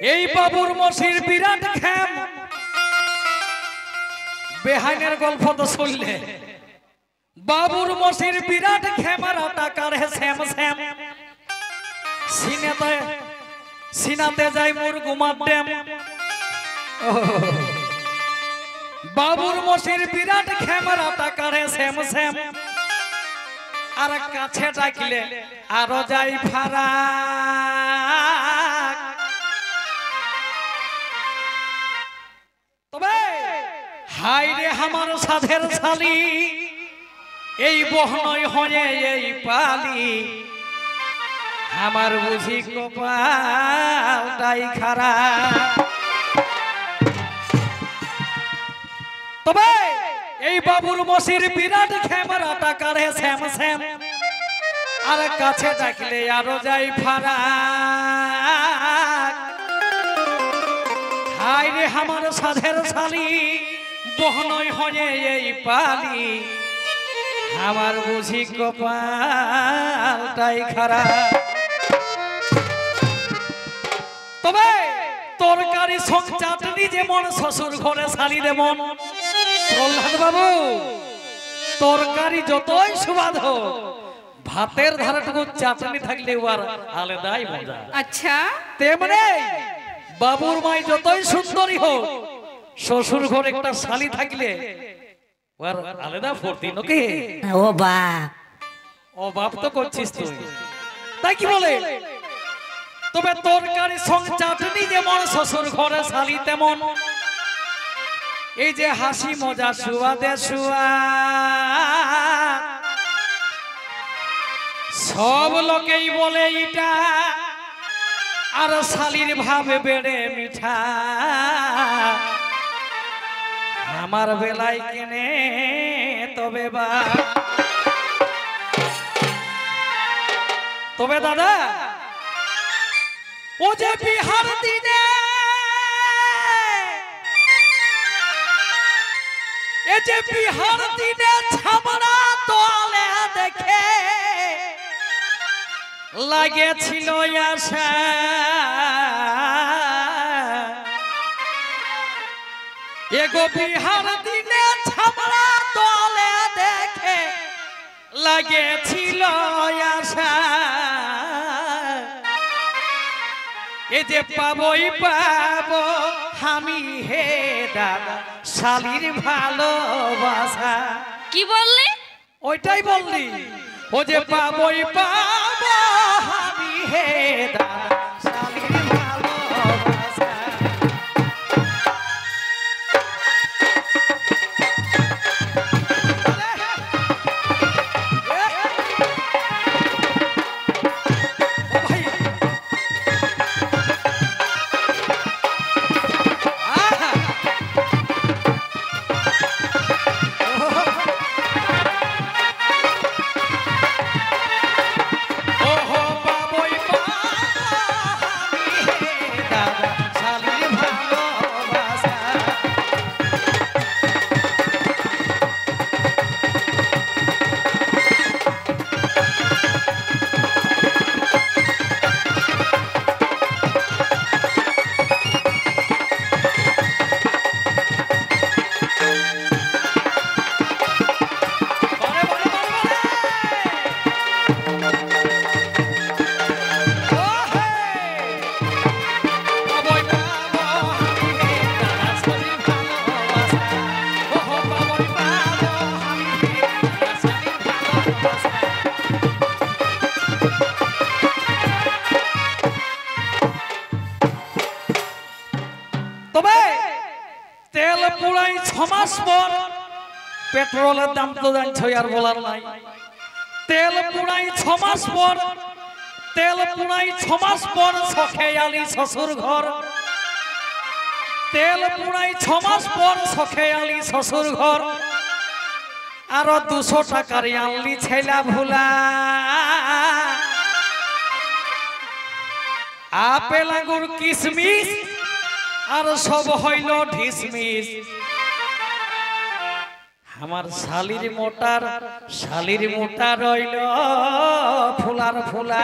এই বাবুর মসির বিরাট খেম বেহাইনের গল্প তো শুনলে বাবুর মসির বিরাট খেমার টাকার হে শ্যাম শ্যাম সিনাতে যাই মোর গুমার ড্যাম বাবুর মসির বিরাট খেমার টাকার হে শ্যাম শ্যাম আর কাছে ডাকলে আরো যাই ফারা তবে হাই রে আমার সাধের শালি এই বহনই হয়ে এই পালি আমার বুঝি কপালটাই খারাপ তবে এই বাবুর মসির বিরাট খেমারা টাকার হে শ্যাম শ্যাম আর কাছে ডাকলে আরো যাই ফারা হাই রে আমার সাধের শালি বহনই হয়ে এই পালি আমার বুঝি কপালটাই খারাপ তবে তরকারি সং চাটনি যেমন শ্বশুর ঘরে শালি যেমন প্রহ্লাদ বাবু তরকারি যতই সুবাদ হোক ভাতের ধারাটুকু চাটনি থাকলে ওর আলাদাই মজা আচ্ছা তেমনি বাবুর মাই যতই সুন্দরী হোক শ্বশুর ঘরে একটা শালি থাকলে ওর আলাদা ফুর্তি নাকি ও বাপ ও বাপ তো করছিস তুই তাই কি বলে তবে তরকারি সং চাটনি যেমন শ্বশুর ঘরে শালি তেমন এই যে হাসি মজা সুয়াদে সুয়াদ সব লোকেই বলে এটা আর শালির ভাবে বেড়ে মিঠা আমার বেলায় কেনে তবে বা তবে দাদা ও যে বিহার দিনে এ যে বিহার দিনে ছামড়া তোলে দেখে লাগেছিল আশা এগো বিহার দিনে ছামড়া তোলে দেখে লাগেছিল আশা এ যে পাবই পাবো আমি হে দাদা শালির ভালোবাসা কি বললি ওইটাই বললি ও যে পাবই পাবো আমি হে দাদা শালির ভালোবাসা তেল পুরাই 6 মাস পর পেট্রোলের দাম তো জানছই আর বলার নাই তেল পুরাই 6 মাস পর তেল পুরাই 6 মাস পর সখে আলি শ্বশুর ঘর তেল পুরাই 6 মাস পর সখে আলি শ্বশুর ঘর আর 200 টাকার আনলি ছেলা ভুলা আপেল আঙ্গুর কিশমিশ আর সব হইল ঢিসমিস আমার শালির মোটা রইল ফুলার ফুলা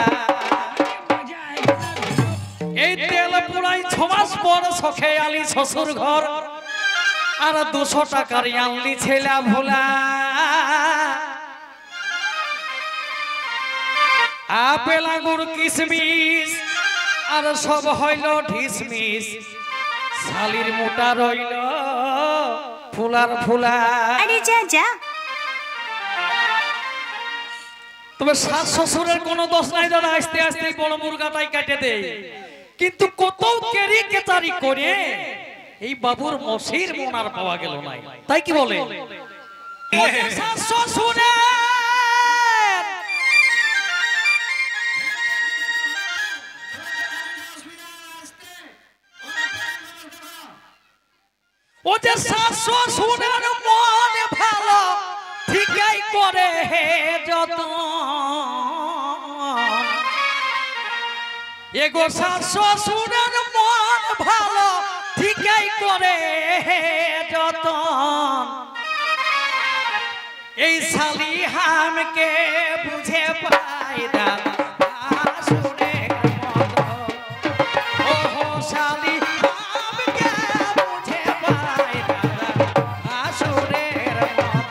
এই তেল পুরাই 6 মাস পর সখে আলি শ্বশুর ঘর আর 200 টাকার আনলি ছেলা ভোলা আপেল আঙ্গুর কিশমিশ আর সব হইল ঢিসমিস শালির মোটা রইল ফুলার ফুলা আরে যা যা তবে শাশ শ্বশুরের কোনো দোষ নাই দাদা আস্তে আস্তে বড় মুরগাটাই কেটে দেয় কিন্তু কত কেরি কেতারি করে এই বাবুর মশির মনার পাওয়া গেল নাই তাই কি বলে শাশ শ্বশুরের ও যে শাশ শ্বশুরের মন ভালো ঠিকই করে হে যত এগো শাশ শ্বশুরের মন ভালো ঠিকই করে হে যত এই শালি হামকে বুঝে পাই দাদা শ্বশুরের মতো ও হো শালি হামকে বুঝে পাই দাদা শ্বশুরের মতো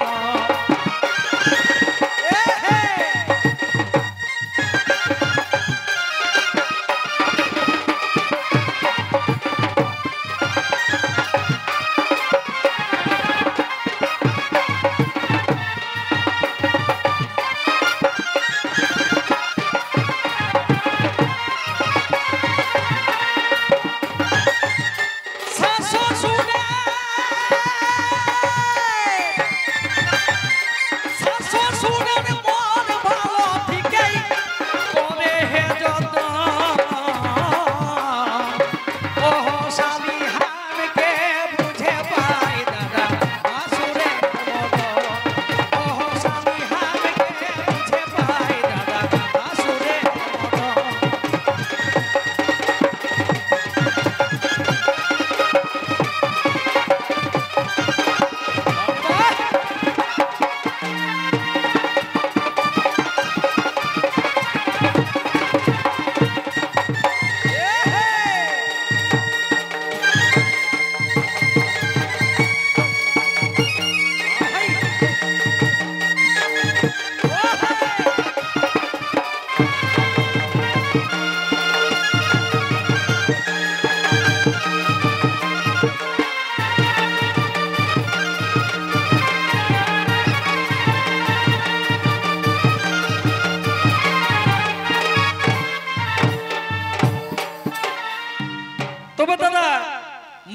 তবে দাদা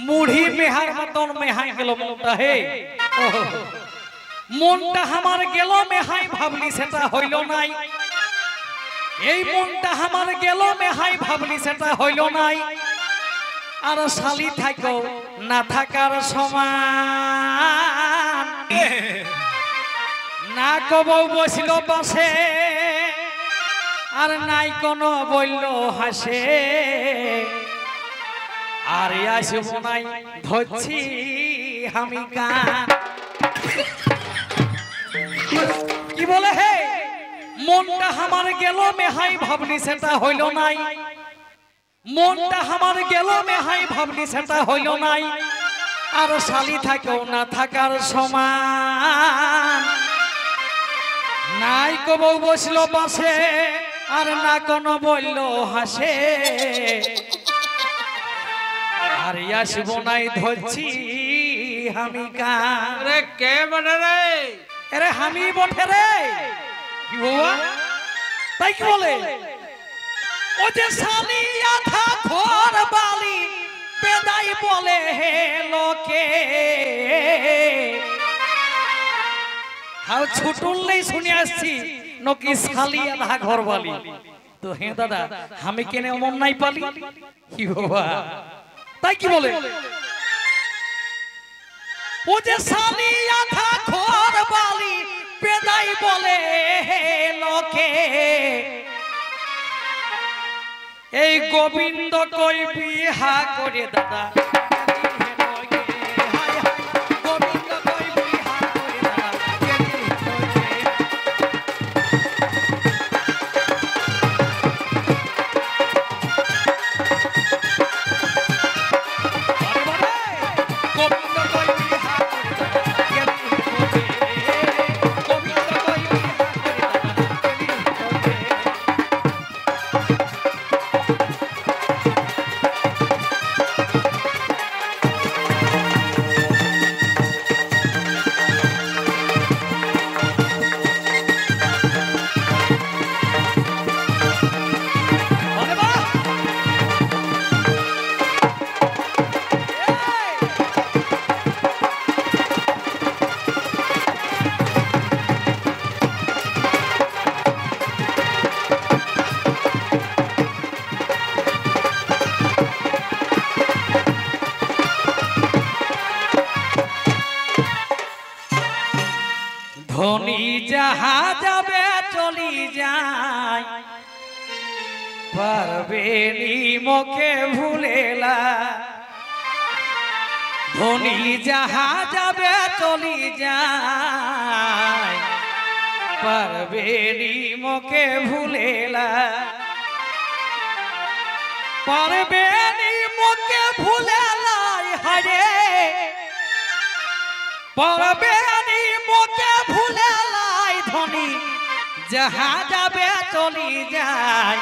মুড়ি মেহার মতন মেহাই গেল মনটা হে মনটা আমার গেল মেহাই ভাবলি সেটা হইল নাই এই মনটা আমার গেল মেহাই ভাবলি সেটা হইল নাই আর শালি থাকো না থাকার সমান না কবৌ বসিল পাশে আর নাই কোনো বলল হাসে আর আসব নাই ধরছি আমি কান কি বলে হে মনটা আমার গেল মেহাই ভাবলি সেটা হইল নাই মনটা আমার গেল মেহাই ভাবলি সেটা হইল নাই আর শালি থাকেও না থাকার সমান নাই কবৌ বসলো পাশে আর না কোনো বলল হাসে আর আসব নাই ধরছি আমি কান রে কে বলে রে আরে আমি বটে রে কি বাবা তাই কি বলে ও যে শালি আধা ঘর বালি বেদাই বলে হে লোকে হাও ছুটুললেই শুনে আসছি নকি শালি আধা ঘর বালি তো হে দাদা আমি কেনে অমন নাই পালি কি বাবা তাই কি বলে ও যে শালি আধা ঘর বালি বেদাই বলে হে লোকে এই গোবিন্দ কই বিহা করে দাদা গোবিন্দ কই বিহা করে দাদা মোকে ভুলেলা ধনী যাহা যাবে চলি যায় পারবে নি মোকে ভুলেলা পারবে নি মোকে ভুলেলাই হারে পারবে নি মোকে ভুলেলাই ধনী যাহা যাবে চলি যায়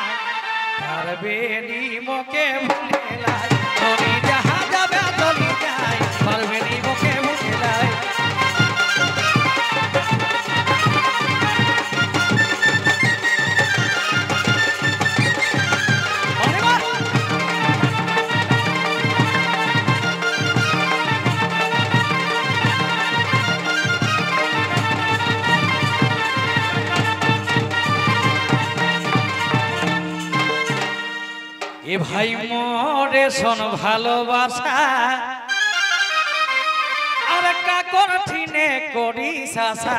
পারবে নি মোকে ভুলেলাই ধনী যাহা যাবে চলি যায় পারবে নি মোকে ভুলেলাই এ ভাই মোরে শোন ভালোবাসা আর কাকর ঠিনে করি সাসা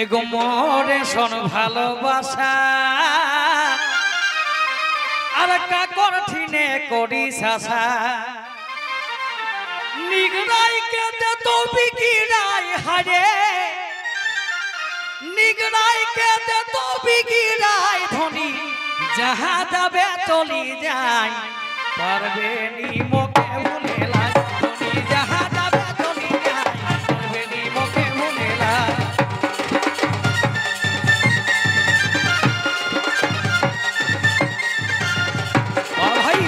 এগো মোরে শোন ভালোবাসা আর কাকর ঠিনে করি সাসা নিগড়াই কে দে তো বিকিরাই হারে নিগড়াই কে দে তো বিকিরাই ধনী যাহা যাবে চলি যায় পারবে নি মোকে ভুলেলাই ধনী যাহা যাবে চলি যায় পারবে নি মোকে ভুলেলাই ভাই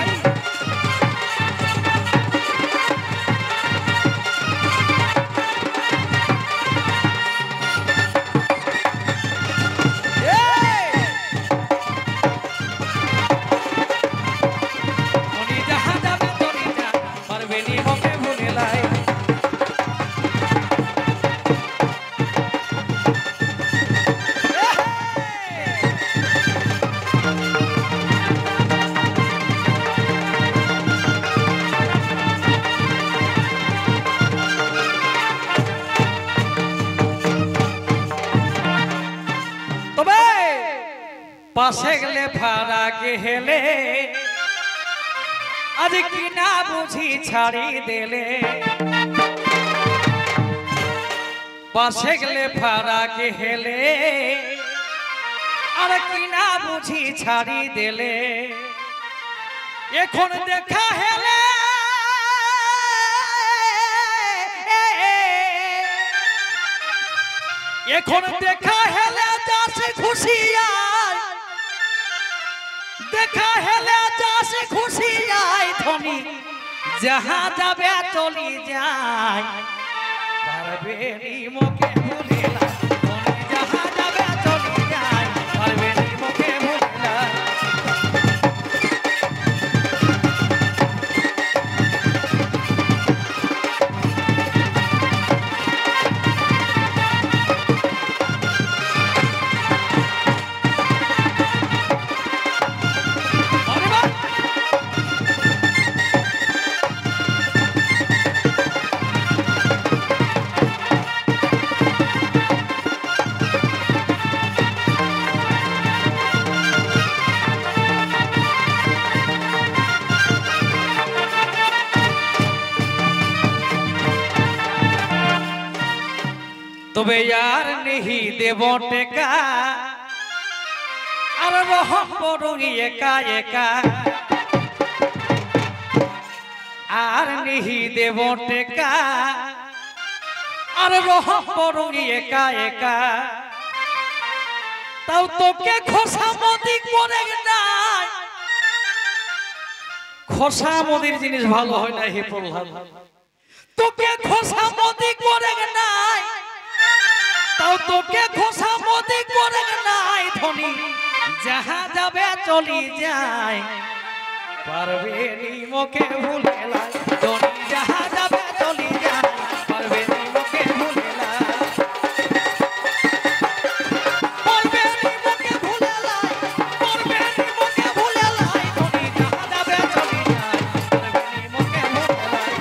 পাশে গেলে ভাড়া গেলে আজ কি না বুঝি ছাড়ি দিলে পাশে গেলে ভাড়া গেলে আর কি না বুঝি ছাড়ি দিলে এখন দেখা হেলে এখন দেখা হেলে যাচ্ছে খুশিয়া দেখা হেলে যাচ্ছে খুশিয়াই ধনী যাহা যাবে চলি যায় পারবে নি মোকে ভুলেলাই ধনী যাহা যাবে চলি যায় পারবে নি মোকে ভুলেলাই তবে यार नहीं देबो टेका আর রহম করুই একা একা আর नहीं देबो टेका আর রহম করুই একা একা তাও তোকে খোসামতি করে নাই খোসামতির জিনিস ভালো হয় না হে প্রহ্লাদ তোকে খোসামতি করে নাই তাও তোকে খোসামতি করে নাই ধনী যাহা যাবে চলি যায় পারবে নি মোকে ভুলেলাই ধনী যাহা যাবে চলি যায় পারবে নি মোকে ভুলেলাই পারবে নি মোকে ভুলেলাই পারবে নি মোকে ভুলেলাই ধনী যাহা যাবে চলি যায় পারবে নি মোকে ভুলেলাই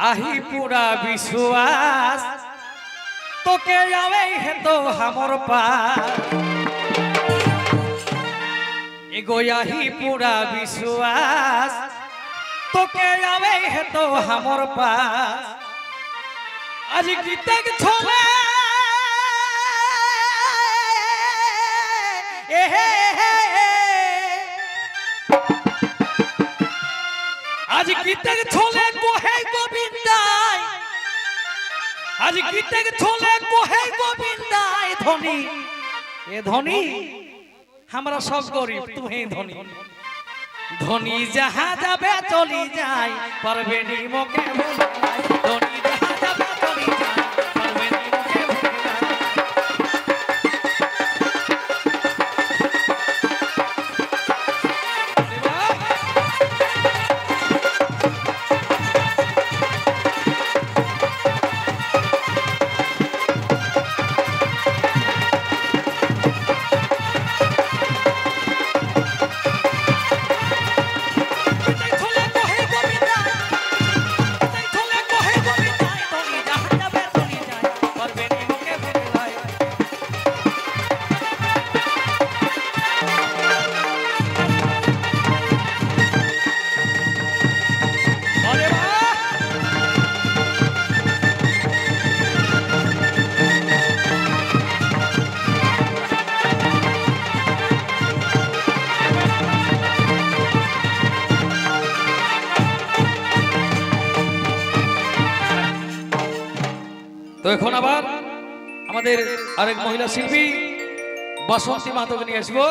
आही पूरा विश्वास तो के आवे है तो हमर पास एगो आही पूरा विश्वास तो के आवे है तो हमर पास आज गीतक छोले आज गीतक छोले को है गोविंदाई आज गीतक छोले को है गोविंदाई धनी ए धनी हमरा सब गरीब तू ही धनी धनी जहां जाबे चली जाय परबे नी मोके भुलाई धनी जहां जाबे चली जाय परबे नी मोके তো এখন আবার আমাদের আরেক মহিলা শিল্পী বাসন্তী মাতকে নিয়ে আসবো।